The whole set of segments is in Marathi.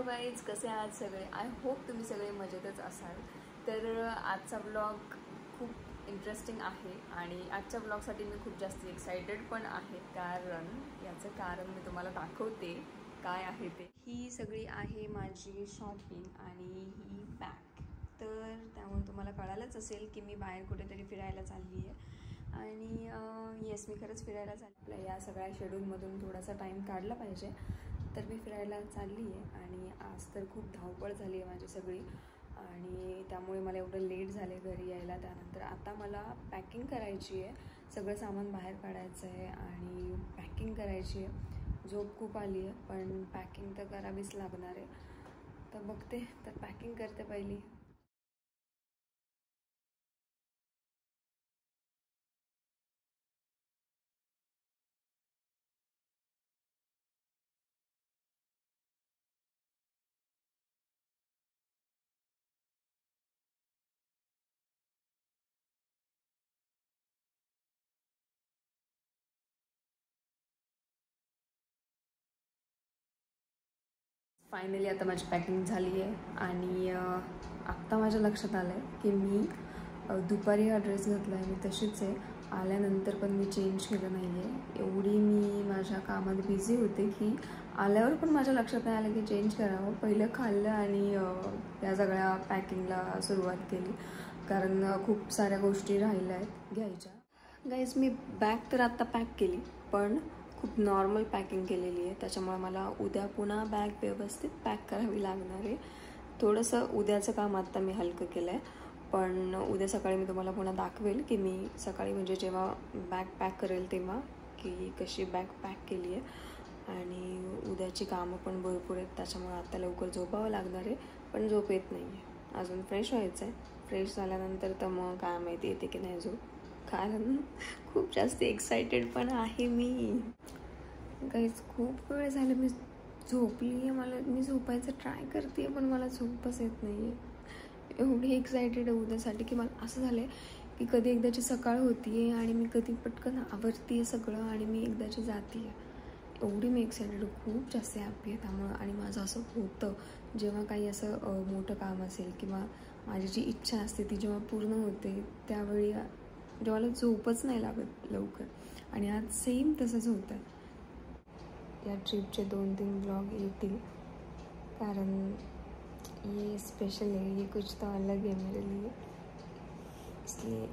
गाईज, कसे आहात सगळे? आय होप तुम्ही सगळे मजेतच असाल. तर आजचा ब्लॉग खूप इंटरेस्टिंग आहे आणि आजच्या ब्लॉगसाठी मी खूप जास्त एक्सायटेड पण आहे, कारण याचं कारण मी तुम्हाला दाखवते काय आहे ते. ही सगळी आहे माझी शॉपिंग आणि ही बॅग. तर त्यामुळे तुम्हाला कळालंच असेल की मी बाहेर कुठेतरी फिरायला चालली आहे. आणि येस, मी खरंच फिरायला चालली. या सगळ्या शेड्यूलमधून थोडासा टाईम काढला पाहिजे, तर मी फिरायला चालली आहे. आणि आज तर खूप धावपळ झाली आहे माझी सगळी, आणि त्यामुळे मला एवढं लेट झालं आहे घरी यायला. त्यानंतर आता मला पॅकिंग करायची आहे, सगळं सामान बाहेर काढायचं आहे आणि पॅकिंग करायची आहे. झोप खूप आली आहे, पण पॅकिंग तर करावीच लागणार आहे. तर बघते, तर पॅकिंग करते पहिली. फायनली आता माझी पॅकिंग झाली आहे आणि आत्ता माझ्या लक्षात आलं आहे की मी दुपारी हा ड्रेस घातला आहे, मी तशीच आहे. आल्यानंतर पण मी चेंज केलं नाही आहे. एवढी मी माझ्या कामात बिझी होते की आल्यावर पण माझ्या लक्षात नाही आलं की चेंज करावं. पहिलं खाल्लं आणि या सगळ्या पॅकिंगला सुरुवात केली, कारण खूप साऱ्या गोष्टी राहिल्या आहेत घ्यायच्या. गाईज, मी बॅग तर आत्ता पॅक केली, पण खूप नॉर्मल पॅकिंग केलेली आहे. त्याच्यामुळे मला उद्या पुन्हा बॅग व्यवस्थित पॅक करावी लागणार आहे. थोडंसं उद्याचं काम आत्ता मी हलकं केलं आहे, पण उद्या सकाळी मी तुम्हाला पुन्हा दाखवेल की मी सकाळी म्हणजे जेव्हा बॅग पॅक करेल तेव्हा की कशी बॅग पॅक केली आहे. आणि उद्याची कामं पण भरपूर आहेत, त्याच्यामुळे आत्ता लवकर झोपावं लागणार आहे, पण झोप येत नाही आहे. अजून फ्रेश व्हायचं आहे. फ्रेश झाल्यानंतर तर मग काय माहिती येते की नाही झोप, कारण खूप जास्त एक्सायटेड पण आहे मी. काहीच खूप वेळ झालं मी झोपली आहे. मी झोपायचं ट्राय करते पण मला झोपच येत नाही आहे. एवढी एक्सायटेड आहे उद्यासाठी की मला असं झालं आहे की कधी एकदाची सकाळ होती आहे आणि मी कधी पटकन आवरते आहे सगळं आणि मी एकदाची जाते आहे. एवढी मी एक्सायटेड, खूप जास्त हॅप्पी आहे त्यामुळं. आणि माझं असं होतं, जेव्हा काही असं मोठं काम असेल किंवा माझी जी इच्छा असते ती जेव्हा पूर्ण होते, त्यावेळी जेव्हा मला झोपच नाही लागत लवकर. आणि आज सेम तसंच होतं आहे. या ट्रिपचे 2-3 ब्लॉग येतील, कारण ये स्पेशल है, ये कुछ तो अलग है मेरे लिए, इसलिए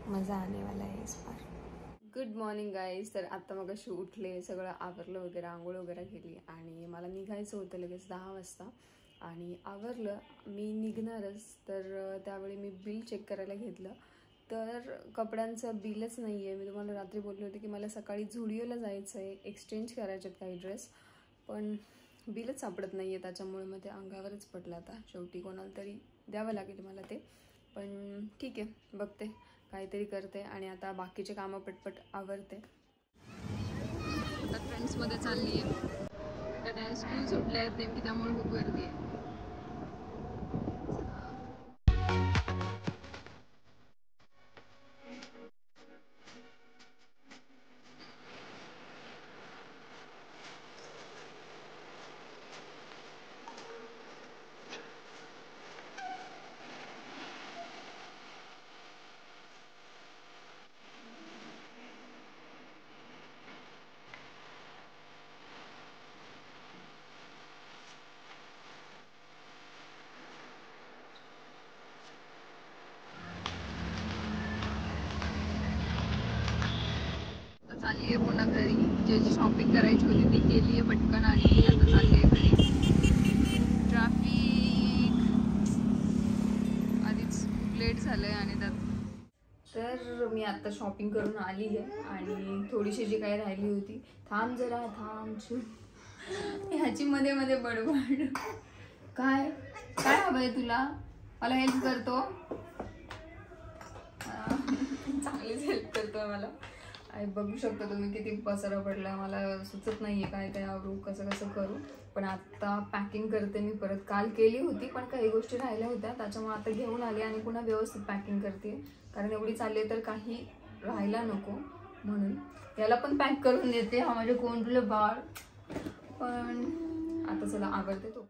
मज़ा आने वाला है इस बार. Good morning guys. तर आत्ता मग अशी उठले, सगळं आवरलं वगैरे, आंघोळ वगैरे केली आणि मला निघायचं होतं लगेच 10 वाजता. आणि आवरलं, मी निघणारच. तर त्यावेळी मी बिल चेक करायला घेतलं, तर कपड्यांचं बिलच नाही आहे. मी तुम्हाला रात्री बोलले होते की मला सकाळी झुडिओला जायचं आहे, एक्सचेंज करायचे आहेत काही ड्रेस, पण बिलच सापडत नाही आहे. त्याच्यामुळे मग ते अंगावरच पडलं. आता शेवटी कोणाला तरी द्यावं लागेल मला ते, पण ठीक आहे, बघते काहीतरी करते आणि आता बाकीचे कामं पटपट आवरते. आता फ्रेंड्समध्ये चालली आहे, त्या स्कूल सुटल्या आहेत नेमकी, त्यामुळे खूप गर्दी आहे. चालली आहे पुन्हा घरी. जे शॉपिंग करायची होती ती केली आहे पटकन आणि आता चालली आहे घरी. ट्रॅफिक आधीच खूप लेट झालं आहे आणि त्यात. तर मी आत्ता शॉपिंग करून आली आहे आणि थोडीशी जी काही राहिली होती, थांब जरा थांब, ह्याची मध्ये मध्ये बडबड. काय काय हवं आहे तुला? मला हेल्प करतो, चांगलीच हेल्प करतो मला. आणि बघू शकता तुम्ही किती पसारा पडला. मला सुचत नाहीये काय काय आवरू, कसं कसं करू. पण आता पॅकिंग करते मी परत. काल केली होती पण काही गोष्टी राहिल्या होत्या, त्याच्यामुळे आता घेऊन आले आणि पुन्हा व्यवस्थित पॅकिंग करते, कारण एवढी चालली तर काही राहायला नको म्हणून. याला पण पॅक करून देते, हा माझे कोंडलं बाळ. पण आता चला आवरते तो.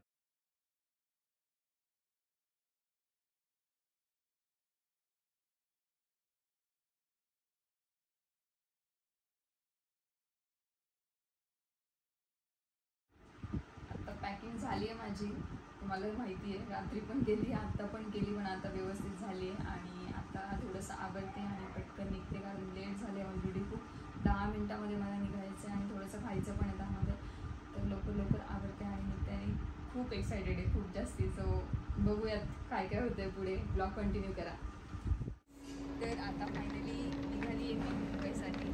झाली आहे माझी, तुम्हाला माहिती आहे. रात्री पण केली, आत्ता पण केली, पण आता व्यवस्थित झाली आहे. आणि आता थोडंसं आवडते आणि पटकन निघते, कारण लेट झाले ऑलरेडी खूप. 10 मिनटामध्ये मला निघायचं आहे आणि थोडंसं खायचं पण आहे त्यामध्ये. तर लवकर आवडते आणि निघते आणि खूप एक्सायटेड आहे, खूप जास्ती. सो बघूयात काय काय होतं आहे पुढे. ब्लॉग कंटिन्यू करा. तर आता फायनली निघाली आहे मी मुंबईसाठी.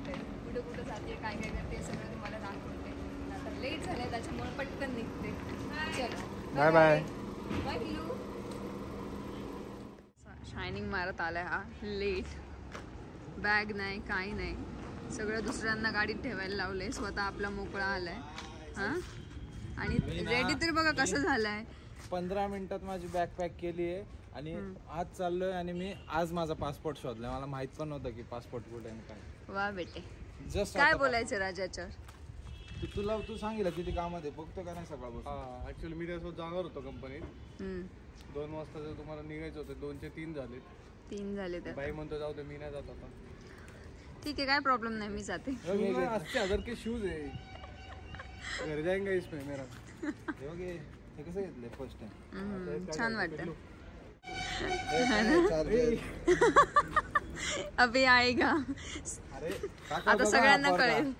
तर कुठं जाते, काय करते सगळं तुम्हाला दाखवते. आता लेट झालं आहे त्याच्यामुळे पटकन निघते. चलो बाय बाय बाय पिलू. शायनिंग मारत आलाय हा लेट. बॅग नाही, काही नाही, सगळं दुसऱ्यांना गाडीत ठेवायला लावलंय, स्वतः आपला मोकळा आलाय. हां आणि रेडी तर बघा कसं झालंय. 15 मिनिटात माझी बॅग पॅक केली आहे आणि आज चाललोय. आणि मी आज माझा पासपोर्ट शोधलाय. मला माहित पण नव्हतं की पासपोर्ट कुठे आणि काय. वा बेटे, जस्ट काय बोलायचं राजाच्यावर. तू सांगितलं किती कामात बघतो का नाही सकाळपासून. ऍक्च्युअली मी त्यासोबत जाणार होतो कंपनीत. 2 वाजता जर तुम्हाला निघायचं होतं, 2चे 3 झाले. 3 झाले तर बाई म्हणतो जाऊ दे, मी नाही जात आता. ठीक आहे, काय प्रॉब्लेम नाही, मी जाते. 80,000 के शूज आहे, घर जाएंगे इसमें मेरा. हे कसं घेतलंय फर्स्ट टाइम. छान वाटतं. अभि आएगा. आता सगळ्यांना कळेल.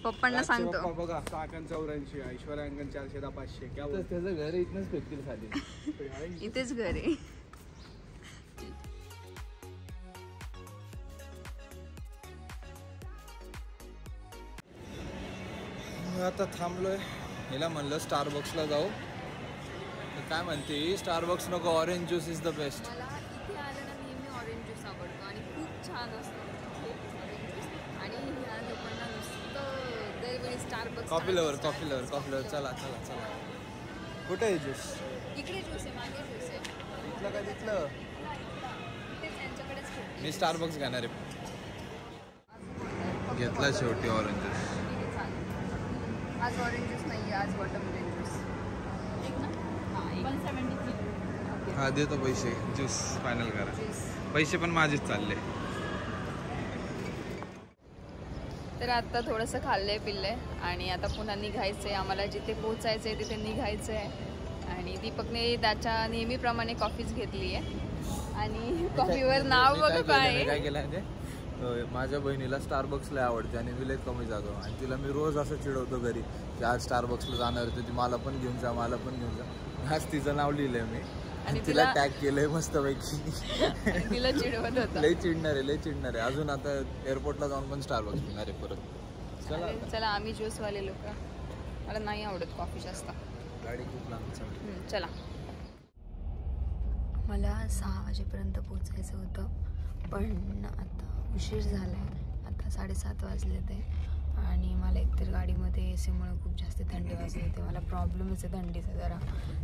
पप्पांना सांगतो बघा. 684, ऐश्वर्या अंकन 400, 500. क्या त्याचं घर इथनच भेटतील खाली. इथेच घर आहे. आता थांबलोय. हिला म्हणलं स्टारबक्सला जाऊ. काय म्हणते, स्टारबक्स नको, orange juice is the best. मला इथे आलं ना नेहमी ऑरेंज ज्यूस आवडतो आणि खूप छान असतो ऑरेंज ज्यूस. आणि ह्या लोकांना नुसतं दरवेळी स्टारबक्स. Coffee lover. चला कुठे आहे ज्यूस. इकडे ज्यूस आहे, मागे ज्यूस आहे. इथलं काय तिथलं. त्यांच्याकडेच मी स्टारबक्स घेणार आहे. घेतला शेवटी ऑरेंज ज्यूस. आज ऑरेंज ज्यूस नाही आहे, आज वॉटरमेलन ज्यूस. 173. हा देतो पैसे. ज्यूस फायनल करा. पैसे पण माझेच चालले. तर आता थोडंसं खाल्लंय पिल्लंय आणि आता पुन्हा निघायचं आहे. आम्हाला जिथे पोचायचं आहे तिथे निघायचं आहे. आणि दीपकने त्याच्या नेहमीप्रमाणे कॉफीच घेतली आहे. आणि कॉफीवर नाव बघ काय केलं आहे ते. माझ्या बहिणीला स्टारबक्सला आवडते आणि मी लय कमी जातो. आणि तिला मी रोज असं चिडवतो घरी की आज स्टारबक्सला जाणार होते, ती मला पण घेऊन जा. आज तिचं नाव लिहिलंय मी आणि तिला टॅग केलंय मस्तपैकी. तिला चिडवत होता. लय चिडणार आहे. अजून आता एअरपोर्टला जाऊन पण स्टारबक्स पिणार आहे परत. चला आम्ही ज्यूसवाले लोक. मला नाही आवडत कॉफी जास्त. गाडी खूप लांब. चला. मला 6 वाजेपर्यंत पोचायचं होतं, पण आता उशीर झाला आहे. आता 7:30 वाजले ते. आणि मला एकतर गाडीमध्ये एसीमुळे खूप जास्त थंडी वाजली होती. मला प्रॉब्लेमच आहे थंडीचा जरा.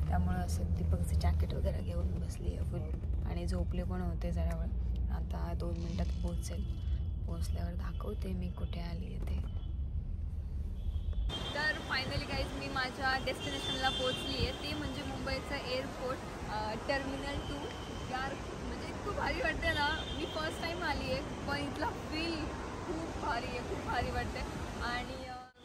त्यामुळं असं दीपकचं जॅकेट वगैरे घेऊन बसली आहे फुल. आणि झोपले पण होते जरा वेळ. आता 2 मिनटात पोहोचेल. पोहोचल्यावर दाखवते मी कुठे आली आहे ते. तर फायनली गाईज मी माझ्या डेस्टिनेशनला पोहोचली आहे. ते म्हणजे मुंबईचं एअरपोर्ट टर्मिनल 2. यार म्हणजे खूप भारी वाटते ना. मी फर्स्ट टाईम आली आहे, पण इथला फील खूप भारी वाटते. आणि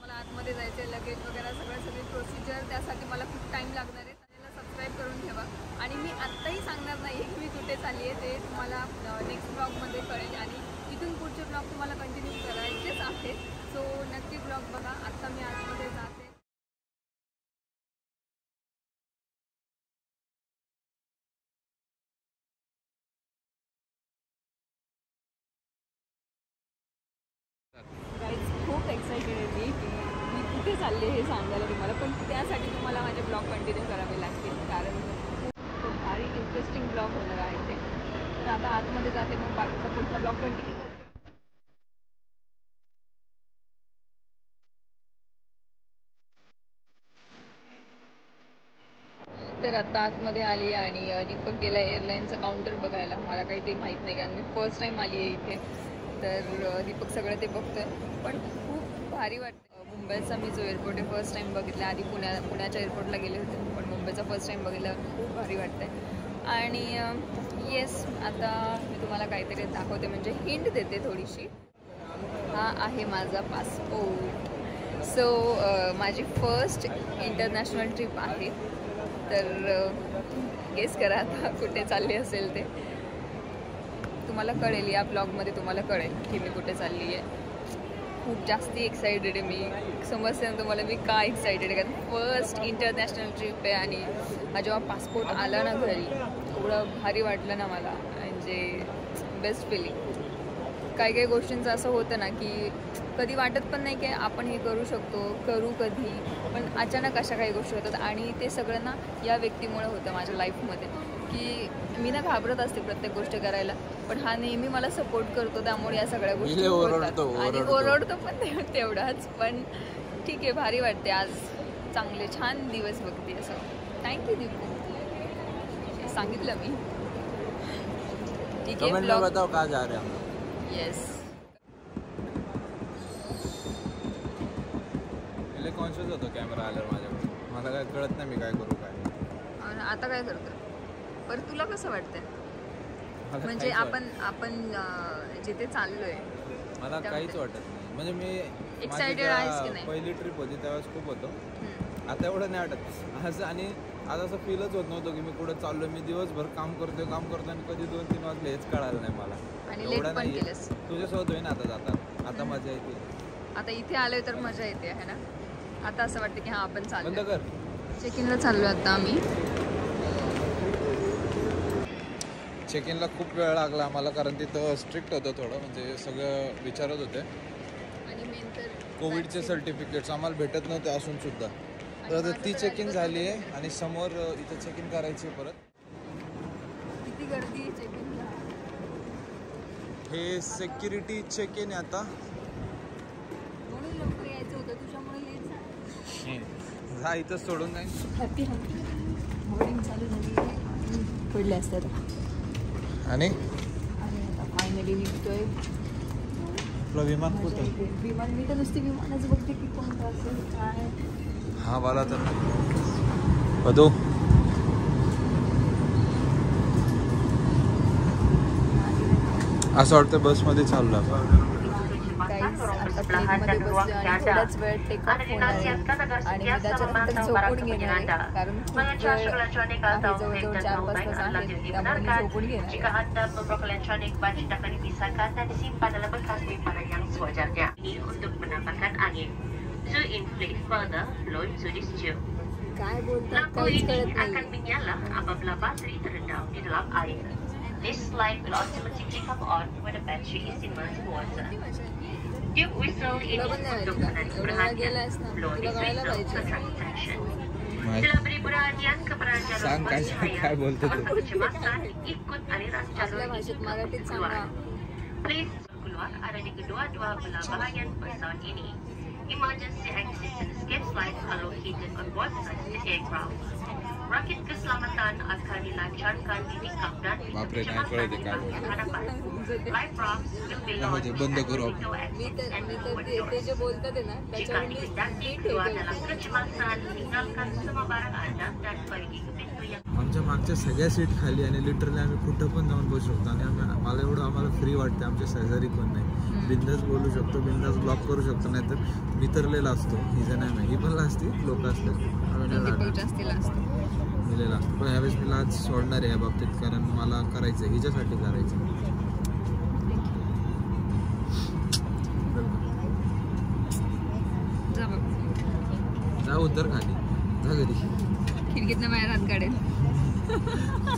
मला आतमध्ये जायचं आहे. लगेज वगैरे सगळी प्रोसिजर, त्यासाठी मला खूप टाईम लागणार आहे. चॅनलला सबस्क्राईब करून ठेवा. आणि मी आत्ताही सांगणार नाही आहे की मी कुठे चालली आहे. ते तुम्हाला नेक्स्ट ब्लॉगमध्ये कळेल. आणि इथून पुढचे ब्लॉग तुम्हाला कंटिन्यू करायचेच आहेत. सो नक्की ब्लॉग बघा. आत्ता मी आतमध्ये जाते. गाईज खूप एक्सायटेड आहे मी की मी कुठे चालले हे सांगायला तुम्हाला. पण त्यासाठी तुम्हाला माझे ब्लॉग कंटिन्यू करावे लागतील, कारण खूप भारी इंटरेस्टिंग ब्लॉग होणार आहे ते. तर आता आतमध्ये जाते, मग बाकीचा पुढचा ब्लॉग कंटिन्यू करते. तर आता आतमध्ये आली आणि दीपक गेला एअरलाईनचं काउंटर बघायला. मला काही ते माहीत नाही, कारण मी फर्स्ट टाईम आली आहे इथे. तर दीपक सगळं ते बघतोय. पण खूप भारी वाटतं. मुंबईचा मी जो एअरपोर्ट आहे फर्स्ट टाईम बघितला. आधी पुण्याच्या एअरपोर्टला गेले होते, पण मुंबईचा फर्स्ट टाईम बघितला. खूप भारी वाटतंय. आणि येस, आता मी तुम्हाला काहीतरी दाखवते, म्हणजे हिंट देते थोडीशी. हा आहे माझा पासपोर्ट. सो माझी फर्स्ट इंटरनॅशनल ट्रिप आहे. तर गेस करा आता कुठे चालली असेल ते. तुम्हाला कळेल, या ब्लॉगमध्ये तुम्हाला कळेल की मी कुठे चालली आहे. खूप जास्ती एक्सायटेड आहे मी. समजते ना तुम्हाला मी का एक्सायटेड आहे, कारण फर्स्ट इंटरनॅशनल ट्रिप आहे. आणि जेव्हा पासपोर्ट आला ना घरी, एवढं भारी वाटलं ना मला, म्हणजे बेस्ट फिलिंग. काही काही गोष्टींचं असं होतं ना की कधी वाटत पण नाही की आपण हे करू शकतो, करू कधी, पण अचानक अशा काही गोष्टी होतात. आणि ते सगळं ना या व्यक्तीमुळे होतं माझ्या लाईफमध्ये, की मी ना घाबरत असते प्रत्येक गोष्ट करायला, पण हा नेहमी मला सपोर्ट करतो. त्यामुळे या सगळ्या गोष्टी होतात. आणि ओरडतो पण तेवढाच. पण ठीक आहे, भारी वाटते. आज चांगले छान दिवस बघते असं. थँक्यू दीपू, सांगितलं मी. ठीक आहे, ब्लॉग बताओ कहाँ जा रहे हैं. येस. कॉन्शियस होतो कॅमेरा आल्यावर माझ्याकडे. मला काय कळत नाही मी काय करू काय. आता काय करतो. पर तुला कसं वाटतंय, म्हणजे आपण जिथे चाललोय? मला काहीच वाटत नाही. म्हणजे मी एक्साइटेड आहेस की नाही? पहिली ट्रिप होती त्यावेळेस खूप होतो. आता एवढं नाही वाटत असं. आणि आज असं फीलच होत नव्हतं की मी कुठं चाललोय. मी दिवसभर काम करतोय आणि कधी 2-3 वाजले हेच कळालं नाही मला. एवढं नाही. तुझ्यासोबत होईन आता जातात. आता मजा येते. आता इथे आलोय तर मजा येते आहे ना. आता असं वाटतं की हा आपण चाललो. बंद कर. चेक इनला चाललो आता आम्ही. चेक इनला खूप वेळ लागला आम्हाला, कारण तिथं स्ट्रिक्ट होतं थोडं. म्हणजे सगळं विचारत होते. आणि मेन तर कोविडचे सर्टिफिकेट्स आम्हाला भेटत नव्हते असून सुद्धा. तर ती चेक इन झाली आहे आणि समोर इथं चेक इन करायची परत. किती गर्दी आहे चेक इनला. हे सिक्युरिटी चेक इन आहे आता. म्हणून लवकर यायचं होतं, तुझ्यामुळे लेट झालं. जा इथं सोडून नाही. हॅपी बोर्डिंग चालू झाली, पडले असतात. आणि आता फायनली निघतोय. आपलं विमान कुठं. विमान मी तर नुसती विमानाचं बघते की कोणतं असेल काय. हा वाला तर बघू. असं वाटतं बसमध्ये चाललो आपण. आता प्लेनमध्ये बसलो आणि थोड्याच वेळ टेक ऑफ होणार आहे. आणि मी त्याच्यानंतर झोपून घेणार आहे, कारण खूप वेळ आहे, जवळजवळ 4-5 तास आहे. त्यामुळे मी झोपून घेणार आहे. Jika Anda membawa elektronik budget akan dipisahkan dan disimpan dalam bekas simpanan yang sewajarnya. Ini untuk mendapatkan angin. To inflate further, load to this tube. काय बोलतात Lampu काहीच ini कळत akan नाही. menyala apabila bateri terendam di dalam air. This light will automatically come on when the battery is immersed in water. Tube whistle ini untuk menarik perhatian. Blow this whistle to attract attention. Setelah beri perhatian kepada jalur berbahaya, tanpa kecemasan, ikut aliran jalur आपल्या ini भाषेत untuk मराठीत keluar. सांगा. Please keluar ada di kedua-dua belah bahagian pesawat ini. Emergency exits and escape lights are located on both sides of the aircraft. Rakit keselamatan akan dilancarkan di tingkap dan di kecepatan di bagian hadapan. Life rafts will be launched at the window exits and me over तर the ते जे doors. बोलतात आहे ना Jika त्याच्यावर मी dikehendaki नीट keluar हे dalam करते. kecemasan, tinggalkan semua barang Anda dan pergi ke pintu yang आमच्या मागच्या सगळ्या सीट खाली आणि लिटरली आम्ही कुठं पण जाऊन बसू शकतो. आणि मला एवढं आम्हाला फ्री वाटते. आमच्या शेजारी पण नाही. बिंदास बोलू शकतो, बिंदास ब्लॉक करू शकतो. नाही तर मी तर लिहिला असतो. हिचं नाही, ही पण लाजते. लोक असतात दीपक जास्तीला असतो. लिहिलेला असतो. पण ह्यावेळेस मी लाज सोडणार आहे या बाबतीत, कारण मला करायचं आहे, हिच्यासाठी करायचं. जा उतर खाली, जा घरी. खिडकीतनं बाहेर हात काढेल.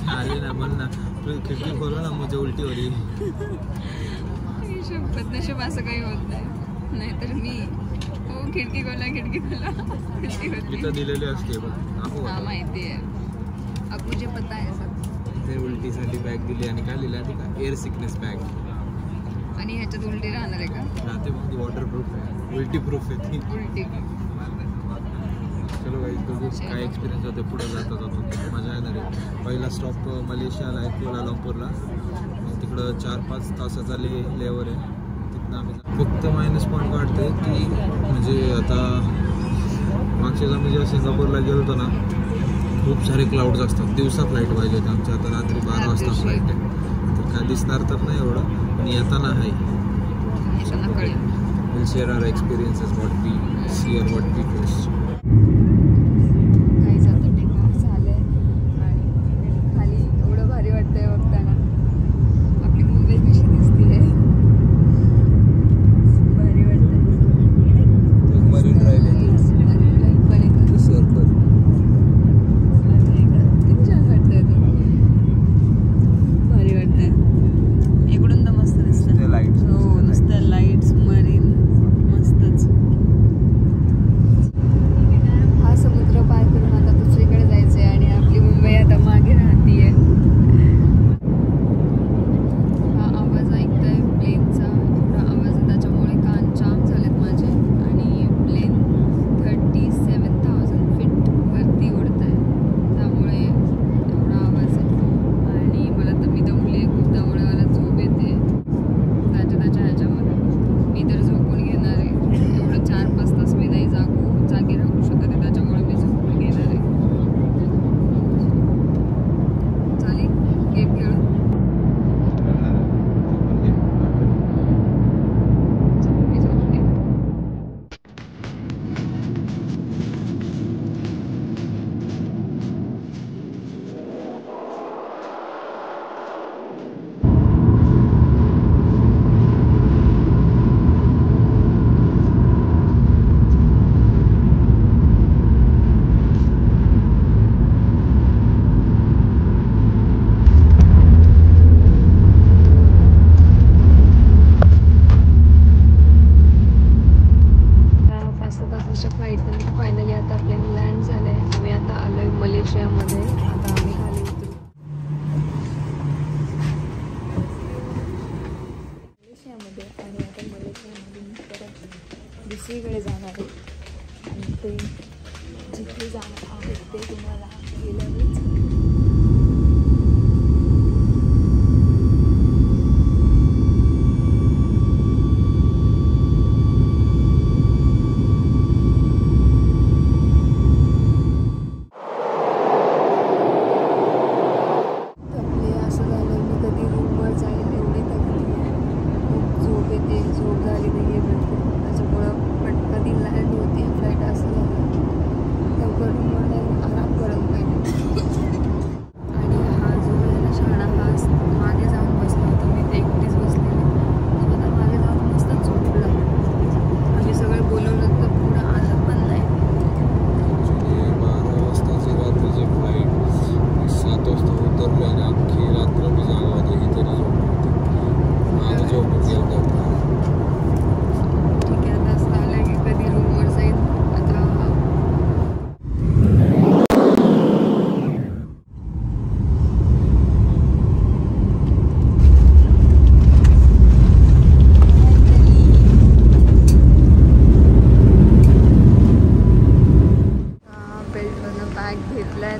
आली ना म्हण ना, तू खिडकी खोलो ना मुझे उलटी हो रही. शपथ नशीब असं काही होत नाही, नाहीतर मी हो खिडकी खोला इथं दिलेली असते बघ. हा माहिती आहे. अब मुझे पता है सब. ते उलटीसाठी बॅग दिली आणि काय लिहिलं आधी का, एअर सिकनेस बॅग. आणि ह्याच्यात उलटी राहणार आहे का? राहते मग ती वॉटरप्रूफ आहे, उलटी प्रूफ आहे ती. उलटी चलो गाईस बघू काय एक्सपिरियन्स होते पुढे जाता जातो. मजा येणार आहे. पहिला स्टॉप मलेशियाला आहे, कुआलालंपूरला. मग तिकडं 4-5 तासाचा लेवर आहे. तिथनं आम्ही फक्त मायनस पॉईंट काढते की म्हणजे आता मागच्या आम्ही जेव्हा सिंगापूरला गेलो होतो ना, खूप सारे क्लाउड्स असतात. दिवसा फ्लाईट पाहिजे होती आमची, आता रात्री 12 वाजता फ्लाईट आहे. तर काय दिसणार तर नाही एवढं, पण येताना आहे. कळेल. We'll share our experiences what we see. सिअरवट्टी फेस्ट. काही जातं टेकऑफ झालंय आणि खाली एवढं भारी वाटतंय बघताना. आपली मुंबई कशी दिसते, भारी वाटतंय. मरीन ड्राईव्ह पण एक सर्कल. किती छान वाटतंय ते, भारी वाटतंय. इकडून तर मस्त दिसतं. ते लाईट्स. हो नुसतं लाईट्स, मरीन, मस्तच. हा समुद्र पार करून आता दुसरीकडे जायचंय आणि आपली मुंबई आता मागे राहतीये. हा आवाज ऐकताय प्लेनचा, एवढा आवाज आहे त्याच्यामुळे कान जाम झालेत माझे. आणि प्लेन 37,000 फीट वरती उडत आहे, त्यामुळे एवढा आवाज आहे. आणि मला तर मी दमली आहे खूप, त्यामुळे मला झोप येते त्याच्या ह्याच्यामध्ये. मी तर झोपून घेणार आहे. एवढं 4-5 तास मी नाही जागी राहू शकत आहे, त्याच्यामुळे मी झोपून घेणार आहे. झाली गेम खेळून. झोपली झोपली. फ्लाईटनंतर फायनली आता प्लेन लँड झालं आहे. आम्ही आता आलो आहे मलेशियामध्ये. आता आम्ही खाली उतरू मलेशियामध्ये आणि आता मलेशियामधून परत दुसरीकडे जाणार आहे. आणि ते जिथे जाणार आहेत ते तुम्हाला गेल्यावरच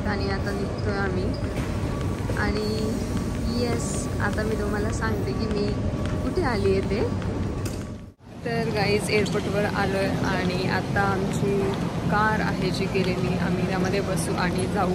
आणि आता निघतोय आम्ही. आणि आता मी तुम्हाला सांगते की मी कुठे आली आहे ते. तर गाईज एअरपोर्टवर आलो आहे आणि आता आमची कार आहे जी केलेली, आम्ही त्यामध्ये बसू आणि जाऊ.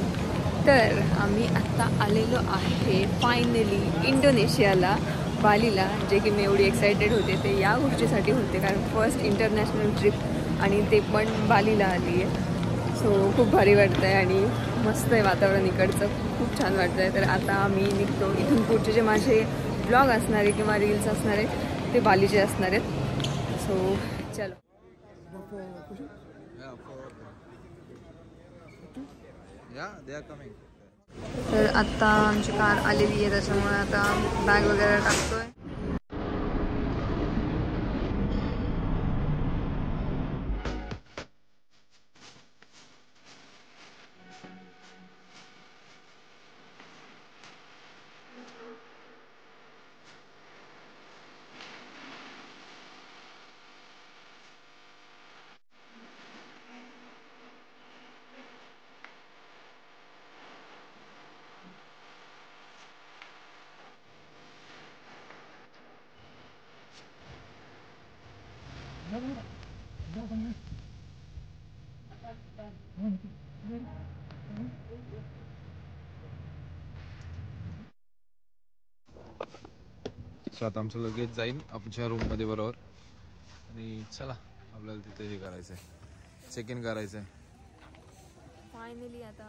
तर आम्ही आत्ता आलेलो आहे फायनली इंडोनेशियाला, बालीला. जे की मी एवढी एक्सायटेड होते ते या गोष्टीसाठी होते, कारण फर्स्ट इंटरनॅशनल ट्रिप आणि ते पण बालीला आली आहे. सो खूप भारी वाटतं आहे आणि मस्त आहे वातावरण इकडचं, खूप छान वाटतं आहे. तर आता आम्ही निघतो. इथून पुढचे जे माझे ब्लॉग असणार आहे किंवा रील्स असणार आहेत ते बालीचे असणार आहेत. सो चलो. तर आत्ता आमची कार आलेली आहे, त्याच्यामुळे आता बॅग वगैरे टाकतोय. सो आता आमचं लगेच जाईन आमच्या रूममध्ये बरोबर. आणि चला आपल्याला तिथे हे करायचं आहे. चेक इन करायचं आहे. फायनली आता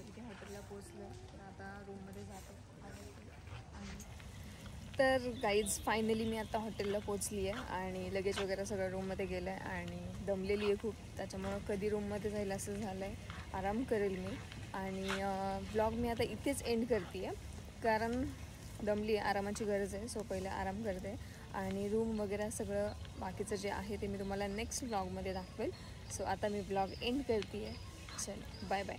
इथे हॉटेलला पोचलो, तर आता रूममध्ये जातो. तर गाईज फायनली मी आता हॉटेलला पोचली आहे आणि लगेज वगैरे सगळं रूममध्ये गेलं आहे आणि दमलेली आहे खूप, त्याच्यामुळं कधी रूममध्ये जाईल असं झालं आहे. आराम करेल मी आणि ब्लॉग मी आता इथेच एंड करते आहे, कारण दमली आहे, आरामाची गरज आहे. सो पहिले आराम करते आणि रूम वगैरे सगळं बाकीचं जे आहे ते मी तुम्हाला नेक्स्ट ब्लॉगमध्ये दाखवेल. सो आता मी ब्लॉग एंड करते आहे. चल बाय बाय.